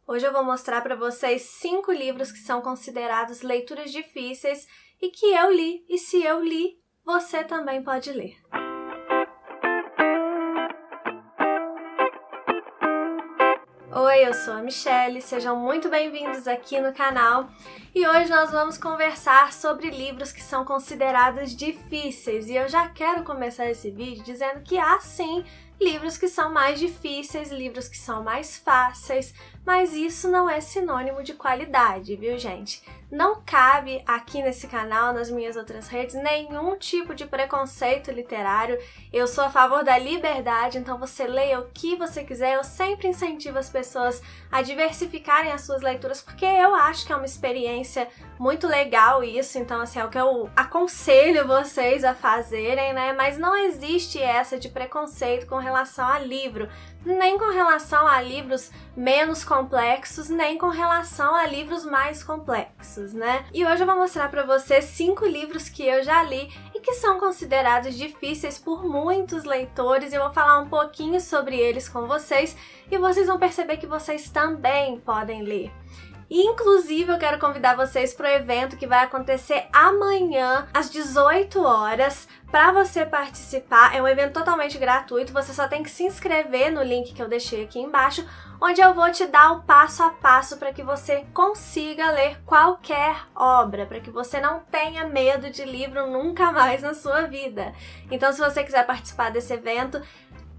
Hoje eu vou mostrar para vocês 5 livros que são considerados leituras difíceis e que eu li, e se eu li, você também pode ler. Oi, eu sou a Michelle, sejam muito bem-vindos aqui no canal e hoje nós vamos conversar sobre livros que são considerados difíceis e eu já quero começar esse vídeo dizendo que há sim livros que são mais difíceis, livros que são mais fáceis, mas isso não é sinônimo de qualidade, viu, gente? Não cabe aqui nesse canal, nas minhas outras redes, nenhum tipo de preconceito literário. Eu sou a favor da liberdade, então você leia o que você quiser. Eu sempre incentivo as pessoas a diversificarem as suas leituras, porque eu acho que é uma experiência muito legal isso, então assim, é o que eu aconselho vocês a fazerem, né? Mas não existe essa de preconceito com relação a livro, nem com relação a livros menos complexos, nem com relação a livros mais complexos, né? E hoje eu vou mostrar pra vocês 5 livros que eu já li e que são considerados difíceis por muitos leitores. Eu vou falar um pouquinho sobre eles com vocês e vocês vão perceber que vocês também podem ler. E, inclusive, eu quero convidar vocês para o evento que vai acontecer amanhã, às 18 horas, para você participar. É um evento totalmente gratuito, você só tem que se inscrever no link que eu deixei aqui embaixo, onde eu vou te dar o passo a passo para que você consiga ler qualquer obra, para que você não tenha medo de livro nunca mais na sua vida. Então, se você quiser participar desse evento,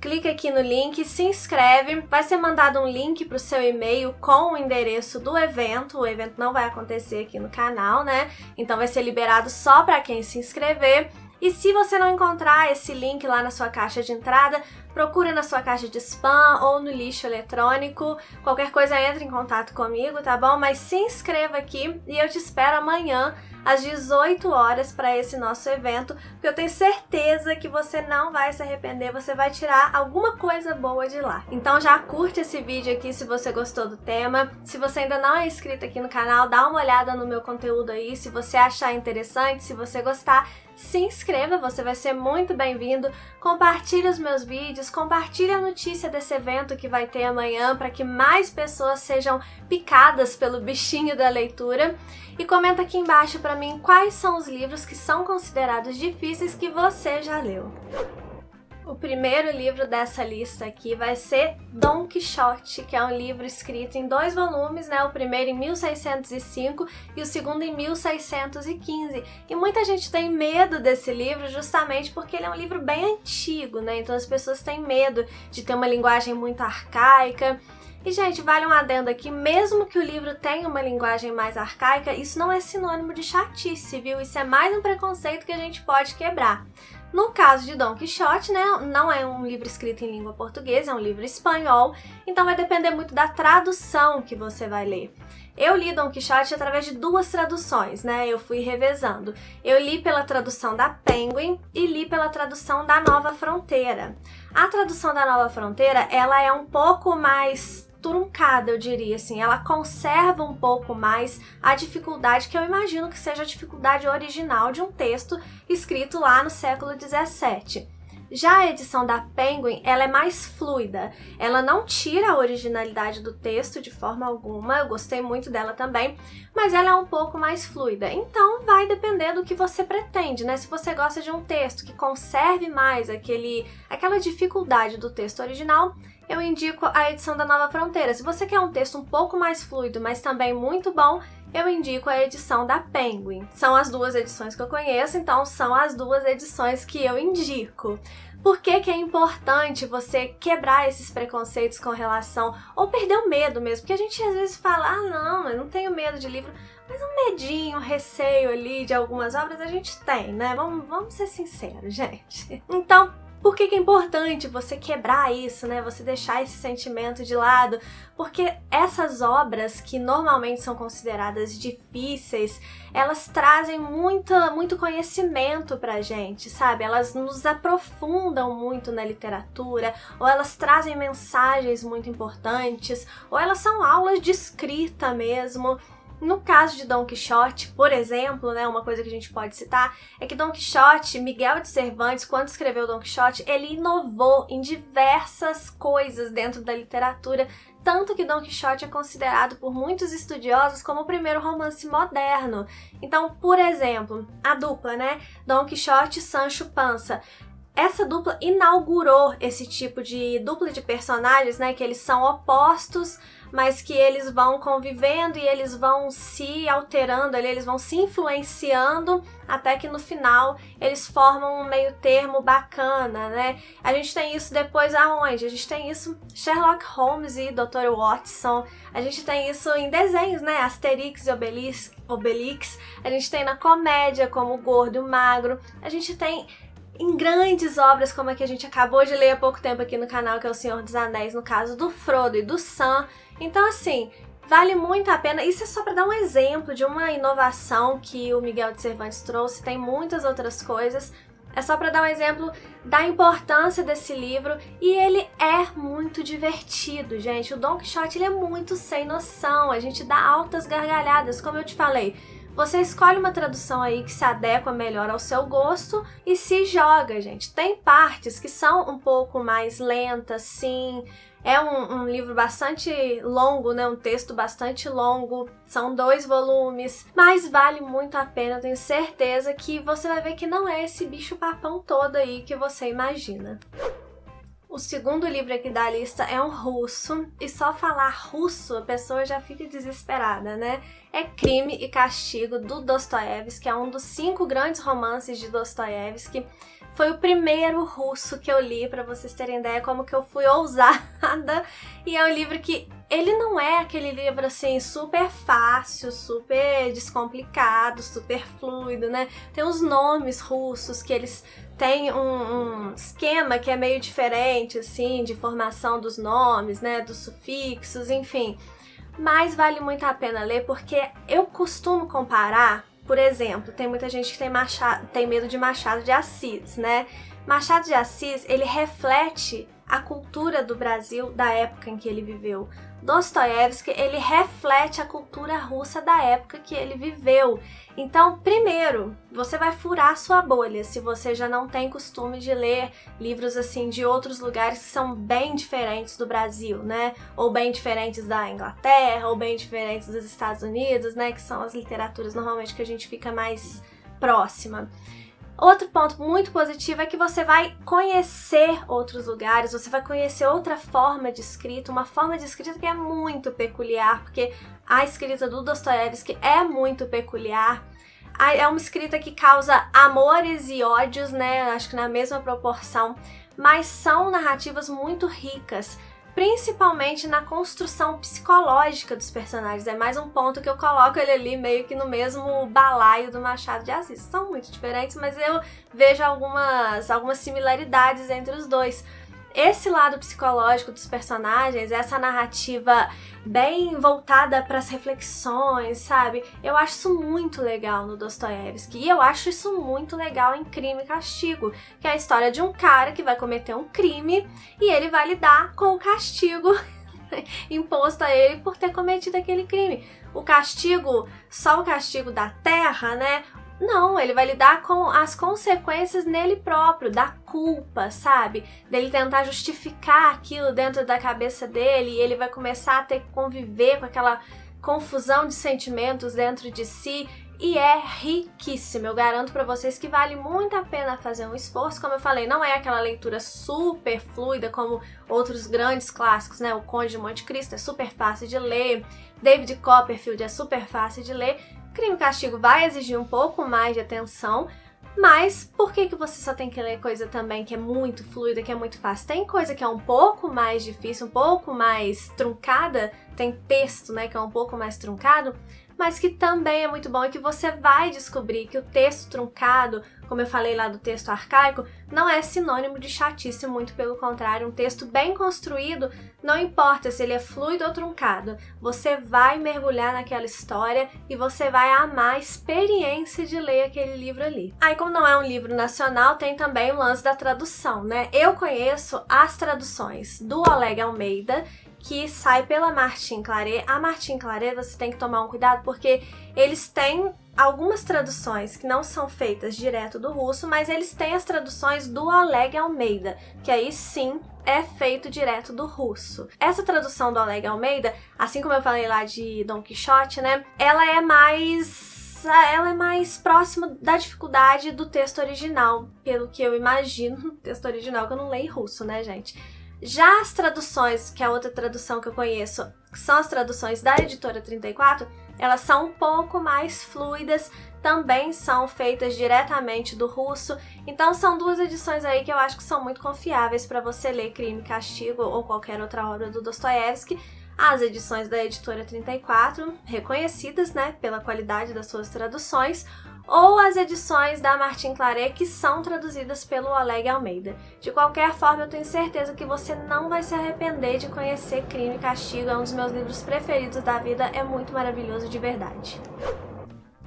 clica aqui no link, se inscreve, vai ser mandado um link para o seu e-mail com o endereço do evento. O evento não vai acontecer aqui no canal, né? Então vai ser liberado só para quem se inscrever. E se você não encontrar esse link lá na sua caixa de entrada, procura na sua caixa de spam ou no lixo eletrônico. Qualquer coisa entre em contato comigo, tá bom? Mas se inscreva aqui e eu te espero amanhã às 18 horas para esse nosso evento, porque eu tenho certeza que você não vai se arrepender, você vai tirar alguma coisa boa de lá. Então já curte esse vídeo aqui se você gostou do tema. Se você ainda não é inscrito aqui no canal, dá uma olhada no meu conteúdo aí, se você achar interessante, se você gostar, se inscreva, você vai ser muito bem-vindo. Compartilhe os meus vídeos, compartilhe a notícia desse evento que vai ter amanhã para que mais pessoas sejam picadas pelo bichinho da leitura. E comenta aqui embaixo para mim quais são os livros que são considerados difíceis que você já leu. O primeiro livro dessa lista aqui vai ser Dom Quixote, que é um livro escrito em 2 volumes, né? O primeiro em 1605 e o segundo em 1615. E muita gente tem medo desse livro justamente porque ele é um livro bem antigo, né? Então as pessoas têm medo de ter uma linguagem muito arcaica. E, gente, vale um adendo aqui, mesmo que o livro tenha uma linguagem mais arcaica, isso não é sinônimo de chatice, viu? Isso é mais um preconceito que a gente pode quebrar. No caso de Dom Quixote, né, não é um livro escrito em língua portuguesa, é um livro espanhol, então vai depender muito da tradução que você vai ler. Eu li Dom Quixote através de 2 traduções, né, eu fui revezando. Eu li pela tradução da Penguin e li pela tradução da Nova Fronteira. A tradução da Nova Fronteira, ela é um pouco mais truncada, eu diria assim, ela conserva um pouco mais a dificuldade que eu imagino que seja a dificuldade original de um texto escrito lá no século XVII. Já a edição da Penguin, ela é mais fluida, ela não tira a originalidade do texto de forma alguma, eu gostei muito dela também, mas ela é um pouco mais fluida, então vai depender do que você pretende, né? Se você gosta de um texto que conserve mais aquela dificuldade do texto original, eu indico a edição da Nova Fronteira. Se você quer um texto um pouco mais fluido, mas também muito bom, eu indico a edição da Penguin. São as 2 edições que eu conheço, então são as 2 edições que eu indico. Por que que é importante você quebrar esses preconceitos com relação, ou perder o medo mesmo? Porque a gente às vezes fala, ah não, eu não tenho medo de livro, mas um medinho, um receio ali de algumas obras a gente tem, né? Vamos ser sinceros, gente. Então, por que que é importante você quebrar isso, né? Você deixar esse sentimento de lado? Porque essas obras que normalmente são consideradas difíceis, elas trazem muito conhecimento pra gente, sabe? Elas nos aprofundam muito na literatura, ou elas trazem mensagens muito importantes, ou elas são aulas de escrita mesmo. No caso de Dom Quixote, por exemplo, né, uma coisa que a gente pode citar é que Dom Quixote, Miguel de Cervantes, quando escreveu Dom Quixote, ele inovou em diversas coisas dentro da literatura, tanto que Dom Quixote é considerado por muitos estudiosos como o primeiro romance moderno. Então, por exemplo, a dupla, né, Dom Quixote e Sancho Panza. Essa dupla inaugurou esse tipo de dupla de personagens, né, que eles são opostos, mas que eles vão convivendo e eles vão se alterando, eles vão se influenciando até que no final eles formam um meio termo bacana, né? A gente tem isso depois aonde? A gente tem isso Sherlock Holmes e Dr. Watson, a gente tem isso em desenhos, né? Asterix e Obelix, a gente tem na comédia como o Gordo e o Magro, a gente tem em grandes obras como a que a gente acabou de ler há pouco tempo aqui no canal, que é O Senhor dos Anéis, no caso do Frodo e do Sam. Então, assim, vale muito a pena. Isso é só para dar um exemplo de uma inovação que o Miguel de Cervantes trouxe, tem muitas outras coisas. É só para dar um exemplo da importância desse livro e ele é muito divertido, gente. O Dom Quixote ele é muito sem noção, a gente dá altas gargalhadas, como eu te falei. Você escolhe uma tradução aí que se adequa melhor ao seu gosto e se joga, gente. Tem partes que são um pouco mais lentas, sim. É um livro bastante longo, né? Um texto bastante longo. São 2 volumes. Mas vale muito a pena. Eu tenho certeza que você vai ver que não é esse bicho-papão todo aí que você imagina. O segundo livro aqui da lista é um russo, e só falar russo a pessoa já fica desesperada, né? É Crime e Castigo, do Dostoiévski, que é um dos 5 grandes romances de Dostoiévski. Foi o primeiro russo que eu li, para vocês terem ideia como que eu fui ousada. E é um livro que ele não é aquele livro assim super fácil, super descomplicado, super fluido, né? Tem uns nomes russos que eles têm um esquema que é meio diferente, assim, de formação dos nomes, né? Dos sufixos, enfim. Mas vale muito a pena ler porque eu costumo comparar. Por exemplo, tem muita gente que tem medo de Machado de Assis, né? Machado de Assis, ele reflete a cultura do Brasil da época em que ele viveu. Dostoiévski, ele reflete a cultura russa da época que ele viveu. Então, primeiro, você vai furar a sua bolha se você já não tem costume de ler livros assim de outros lugares que são bem diferentes do Brasil, né? Ou bem diferentes da Inglaterra, ou bem diferentes dos Estados Unidos, né? Que são as literaturas normalmente que a gente fica mais próxima. Outro ponto muito positivo é que você vai conhecer outros lugares, você vai conhecer outra forma de escrita, uma forma de escrita que é muito peculiar, porque a escrita do Dostoiévski é muito peculiar. É uma escrita que causa amores e ódios, né? Acho que na mesma proporção, mas são narrativas muito ricas, principalmente na construção psicológica dos personagens. É mais um ponto que eu coloco ele ali meio que no mesmo balaio do Machado de Assis. São muito diferentes, mas eu vejo algumas similaridades entre os dois. Esse lado psicológico dos personagens, essa narrativa bem voltada para as reflexões, sabe? Eu acho isso muito legal no Dostoiévski. E eu acho isso muito legal em Crime e Castigo, que é a história de um cara que vai cometer um crime e ele vai lidar com o castigo imposto a ele por ter cometido aquele crime. O castigo, só o castigo da terra, né? Não, ele vai lidar com as consequências nele próprio, da culpa, sabe? Dele tentar justificar aquilo dentro da cabeça dele e ele vai começar a ter que conviver com aquela confusão de sentimentos dentro de si e é riquíssimo. Eu garanto pra vocês que vale muito a pena fazer um esforço. Como eu falei, não é aquela leitura super fluida como outros grandes clássicos, né? O Conde de Monte Cristo é super fácil de ler, David Copperfield é super fácil de ler. Crime e Castigo vai exigir um pouco mais de atenção, mas por que você só tem que ler coisa também que é muito fluida, que é muito fácil? Tem coisa que é um pouco mais difícil, um pouco mais truncada, tem texto, né, que é um pouco mais truncado, mas que também é muito bom e que você vai descobrir que o texto truncado, como eu falei lá do texto arcaico, não é sinônimo de chatice, muito pelo contrário, um texto bem construído, não importa se ele é fluido ou truncado, você vai mergulhar naquela história e você vai amar a experiência de ler aquele livro ali. Aí, como não é um livro nacional, tem também o lance da tradução, né? Eu conheço as traduções do Oleg Almeida que sai pela Martin Claret. A Martin Claret você tem que tomar um cuidado porque eles têm algumas traduções que não são feitas direto do russo, mas eles têm as traduções do Oleg Almeida, que aí sim é feito direto do russo. Essa tradução do Oleg Almeida, assim como eu falei lá de Dom Quixote, né, ela é mais próxima da dificuldade do texto original, pelo que eu imagino, texto original que eu não leio russo, né, gente? Já as traduções, que é a outra tradução que eu conheço, que são as traduções da Editora 34, elas são um pouco mais fluidas, também são feitas diretamente do russo, então são duas edições aí que eu acho que são muito confiáveis para você ler Crime e Castigo ou qualquer outra obra do Dostoiévski. As edições da Editora 34, reconhecidas, né, pela qualidade das suas traduções, ou as edições da Martin Claret, que são traduzidas pelo Oleg Almeida. De qualquer forma, eu tenho certeza que você não vai se arrepender de conhecer Crime e Castigo, é um dos meus livros preferidos da vida, é muito maravilhoso de verdade.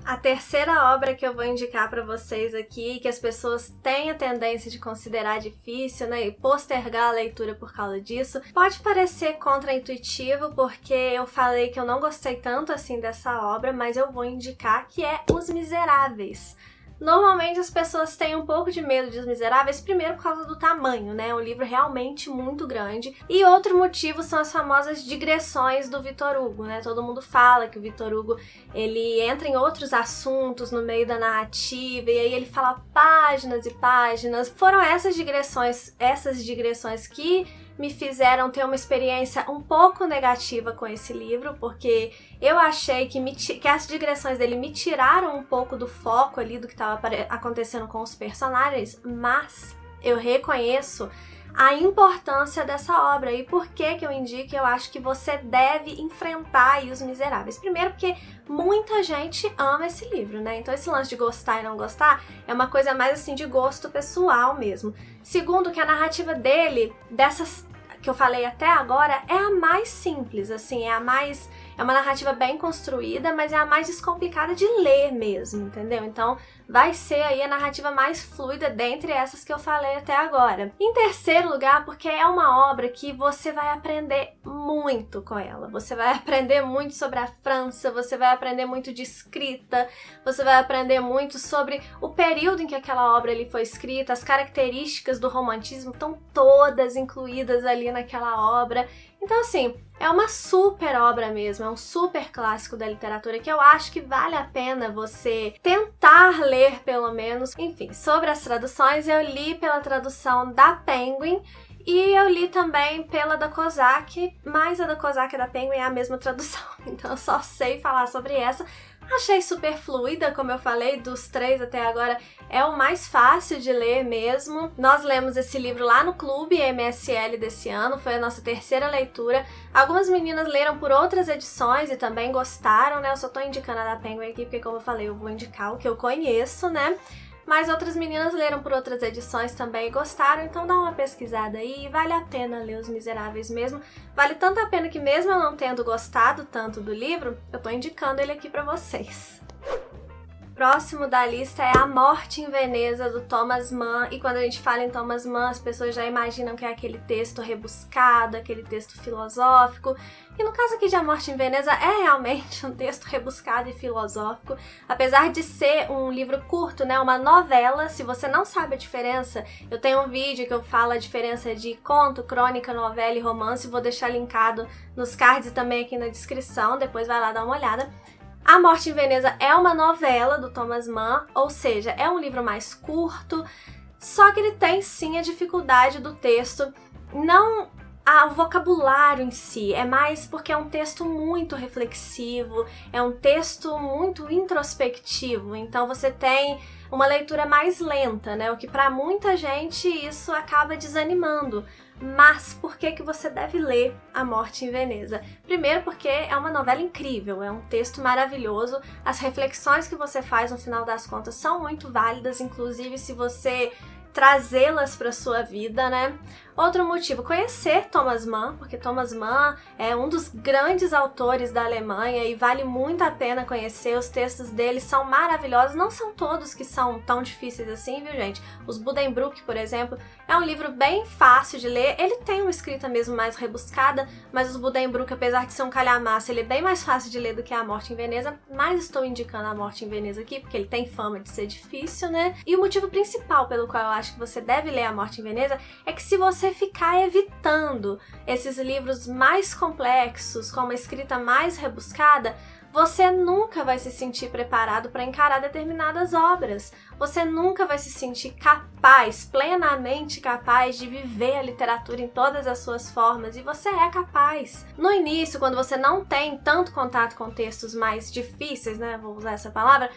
A terceira obra que eu vou indicar para vocês aqui, que as pessoas têm a tendência de considerar difícil, né, e postergar a leitura por causa disso, pode parecer contraintuitivo, porque eu falei que eu não gostei tanto assim dessa obra, mas eu vou indicar que é Os Miseráveis. Normalmente as pessoas têm um pouco de medo de Os Miseráveis, primeiro por causa do tamanho, né? É um livro realmente muito grande. E outro motivo são as famosas digressões do Victor Hugo, né? Todo mundo fala que o Victor Hugo, ele entra em outros assuntos no meio da narrativa, e aí ele fala páginas e páginas. Foram essas digressões que me fizeram ter uma experiência um pouco negativa com esse livro, porque eu achei que as digressões dele me tiraram um pouco do foco ali do que estava acontecendo com os personagens, mas eu reconheço a importância dessa obra. E por que eu indico? Eu acho que você deve enfrentar aí Os Miseráveis. Primeiro porque muita gente ama esse livro, né? Então esse lance de gostar e não gostar é uma coisa mais assim de gosto pessoal mesmo. Segundo, que a narrativa dele, dessas que eu falei até agora, é a mais simples, assim, é uma narrativa bem construída, mas é a mais descomplicada de ler mesmo, entendeu? Então vai ser aí a narrativa mais fluida dentre essas que eu falei até agora. Em terceiro lugar, porque é uma obra que você vai aprender muito com ela. Você vai aprender muito sobre a França, você vai aprender muito de escrita, você vai aprender muito sobre o período em que aquela obra ali foi escrita, as características do romantismo estão todas incluídas ali naquela obra. Então, assim, é uma super obra mesmo, é um super clássico da literatura que eu acho que vale a pena você tentar ler, pelo menos. Enfim, sobre as traduções, eu li pela tradução da Penguin e eu li também pela da Kozak, mas a da Kozak e a da Penguin é a mesma tradução, então eu só sei falar sobre essa. Achei super fluida, como eu falei, dos três até agora é o mais fácil de ler mesmo. Nós lemos esse livro lá no Clube MSL desse ano, foi a nossa terceira leitura. Algumas meninas leram por outras edições e também gostaram, né? Eu só tô indicando a da Penguin aqui porque, como eu falei, eu vou indicar o que eu conheço, né? Mas outras meninas leram por outras edições também e gostaram, então dá uma pesquisada aí, vale a pena ler Os Miseráveis mesmo. Vale tanto a pena que mesmo eu não tendo gostado tanto do livro, eu tô indicando ele aqui pra vocês. Próximo da lista é A Morte em Veneza, do Thomas Mann, e quando a gente fala em Thomas Mann, as pessoas já imaginam que é aquele texto rebuscado, aquele texto filosófico, e no caso aqui de A Morte em Veneza é realmente um texto rebuscado e filosófico, apesar de ser um livro curto, né, uma novela. Se você não sabe a diferença, eu tenho um vídeo que eu falo a diferença de conto, crônica, novela e romance, vou deixar linkado nos cards e também aqui na descrição, depois vai lá dar uma olhada. A Morte em Veneza é uma novela do Thomas Mann, ou seja, é um livro mais curto, só que ele tem sim a dificuldade do texto, não o vocabulário em si, é mais porque é um texto muito reflexivo, é um texto muito introspectivo, então você tem uma leitura mais lenta, né? O que para muita gente isso acaba desanimando. Mas por que você deve ler A Morte em Veneza? Primeiro porque é uma novela incrível, é um texto maravilhoso, as reflexões que você faz no final das contas são muito válidas, inclusive se você trazê-las para sua vida, né? Outro motivo, conhecer Thomas Mann, porque Thomas Mann é um dos grandes autores da Alemanha e vale muito a pena conhecer. Os textos dele são maravilhosos, não são todos que são tão difíceis assim, viu, gente? Os Buddenbrook, por exemplo, é um livro bem fácil de ler. Ele tem uma escrita mesmo mais rebuscada, mas os Buddenbrook, apesar de ser um calhamaço, ele é bem mais fácil de ler do que A Morte em Veneza, mas estou indicando A Morte em Veneza aqui, porque ele tem fama de ser difícil, né? E o motivo principal pelo qual eu acho que você deve ler A Morte em Veneza é que se você ficar evitando esses livros mais complexos, com uma escrita mais rebuscada, você nunca vai se sentir preparado para encarar determinadas obras. Você nunca vai se sentir capaz, plenamente capaz de viver a literatura em todas as suas formas, e você é capaz. No início, quando você não tem tanto contato com textos mais difíceis, né, vou usar essa palavra,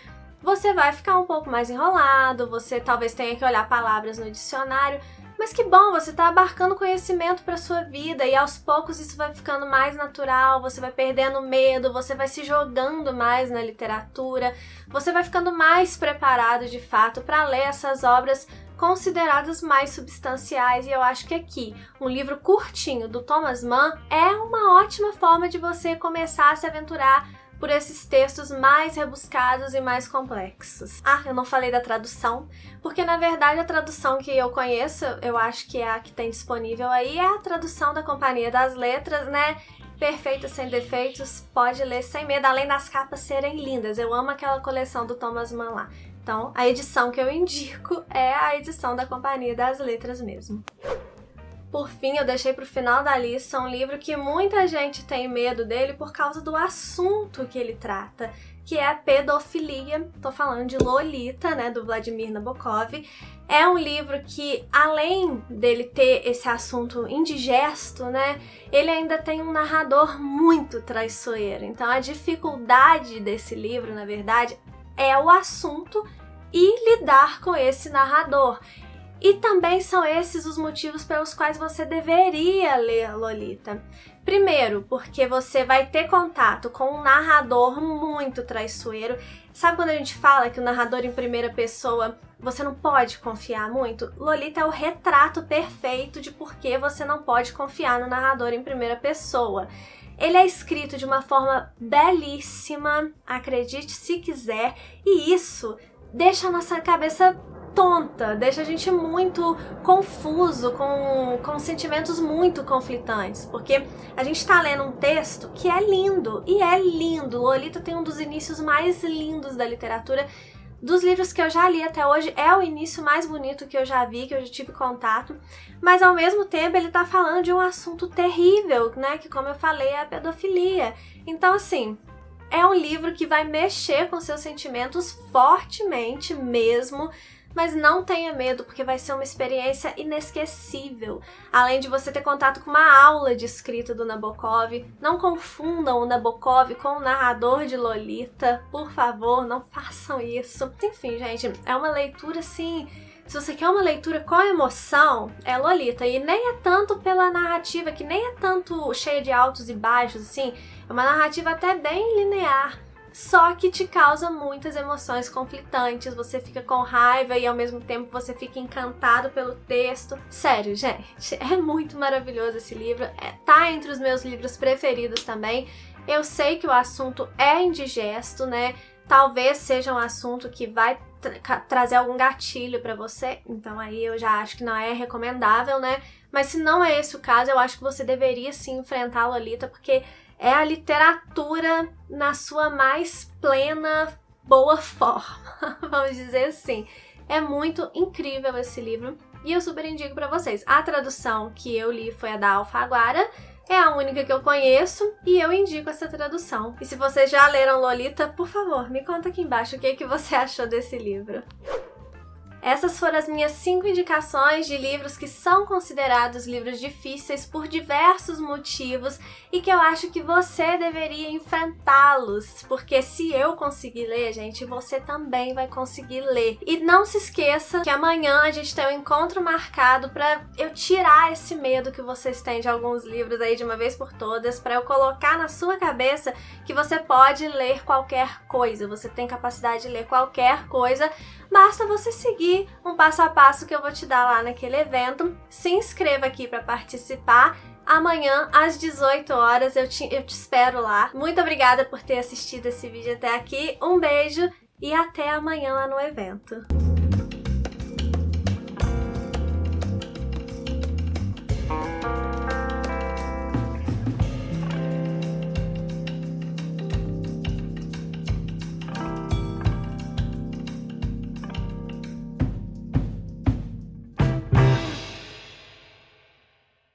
você vai ficar um pouco mais enrolado, você talvez tenha que olhar palavras no dicionário, mas que bom, você está abarcando conhecimento para sua vida e aos poucos isso vai ficando mais natural, você vai perdendo medo, você vai se jogando mais na literatura, você vai ficando mais preparado de fato para ler essas obras consideradas mais substanciais. E eu acho que aqui, um livro curtinho do Thomas Mann é uma ótima forma de você começar a se aventurar por esses textos mais rebuscados e mais complexos. Ah, eu não falei da tradução, porque na verdade a tradução que eu conheço, eu acho que é a que tem disponível aí, é a tradução da Companhia das Letras, né? Perfeita, sem defeitos, pode ler sem medo, além das capas serem lindas. Eu amo aquela coleção do Thomas Mann lá. Então, a edição que eu indico é a edição da Companhia das Letras mesmo. Por fim, eu deixei para o final da lista um livro que muita gente tem medo dele por causa do assunto que ele trata, que é a pedofilia. Tô falando de Lolita, né, do Vladimir Nabokov. É um livro que, além dele ter esse assunto indigesto, né, ele ainda tem um narrador muito traiçoeiro. Então a dificuldade desse livro, na verdade, é o assunto e lidar com esse narrador. E também são esses os motivos pelos quais você deveria ler Lolita. Primeiro, porque você vai ter contato com um narrador muito traiçoeiro. Sabe quando a gente fala que o narrador em primeira pessoa você não pode confiar muito? Lolita é o retrato perfeito de por que você não pode confiar no narrador em primeira pessoa. Ele é escrito de uma forma belíssima, acredite se quiser, e isso deixa a nossa cabeça tonta, deixa a gente muito confuso, com sentimentos muito conflitantes, porque a gente tá lendo um texto que é lindo, e é lindo. Lolita tem um dos inícios mais lindos da literatura. Dos livros que eu já li até hoje, é o início mais bonito que eu já vi, que eu já tive contato, mas ao mesmo tempo ele tá falando de um assunto terrível, né, que como eu falei é a pedofilia. Então assim, é um livro que vai mexer com seus sentimentos fortemente mesmo, mas não tenha medo, porque vai ser uma experiência inesquecível. Além de você ter contato com uma aula de escrita do Nabokov, não confundam o Nabokov com o narrador de Lolita, por favor, não façam isso. Enfim, gente, é uma leitura assim, se você quer uma leitura com emoção, é Lolita, e nem é tanto pela narrativa, que nem é tanto cheia de altos e baixos, assim, é uma narrativa até bem linear, só que te causa muitas emoções conflitantes, você fica com raiva e ao mesmo tempo você fica encantado pelo texto. Sério, gente, é muito maravilhoso esse livro, tá entre os meus livros preferidos também. Eu sei que o assunto é indigesto, né? Talvez seja um assunto que vai trazer algum gatilho pra você, então aí eu já acho que não é recomendável, né? Mas se não é esse o caso, eu acho que você deveria sim enfrentar a Lolita, porque é a literatura na sua mais plena, boa forma, vamos dizer assim. É muito incrível esse livro e eu super indico pra vocês. A tradução que eu li foi a da Alfaguara, é a única que eu conheço e eu indico essa tradução. E se vocês já leram Lolita, por favor, me conta aqui embaixo o que você achou desse livro. Essas foram as minhas 5 indicações de livros que são considerados livros difíceis por diversos motivos e que eu acho que você deveria enfrentá-los, porque se eu conseguir ler, gente, você também vai conseguir ler. E não se esqueça que amanhã a gente tem um encontro marcado para eu tirar esse medo que vocês têm de alguns livros aí de uma vez por todas, para eu colocar na sua cabeça que você pode ler qualquer coisa, você tem capacidade de ler qualquer coisa, basta você seguir um passo a passo que eu vou te dar lá naquele evento. Se inscreva aqui para participar. Amanhã, às 18 horas, eu te espero lá. Muito obrigada por ter assistido esse vídeo até aqui. Um beijo e até amanhã lá no evento.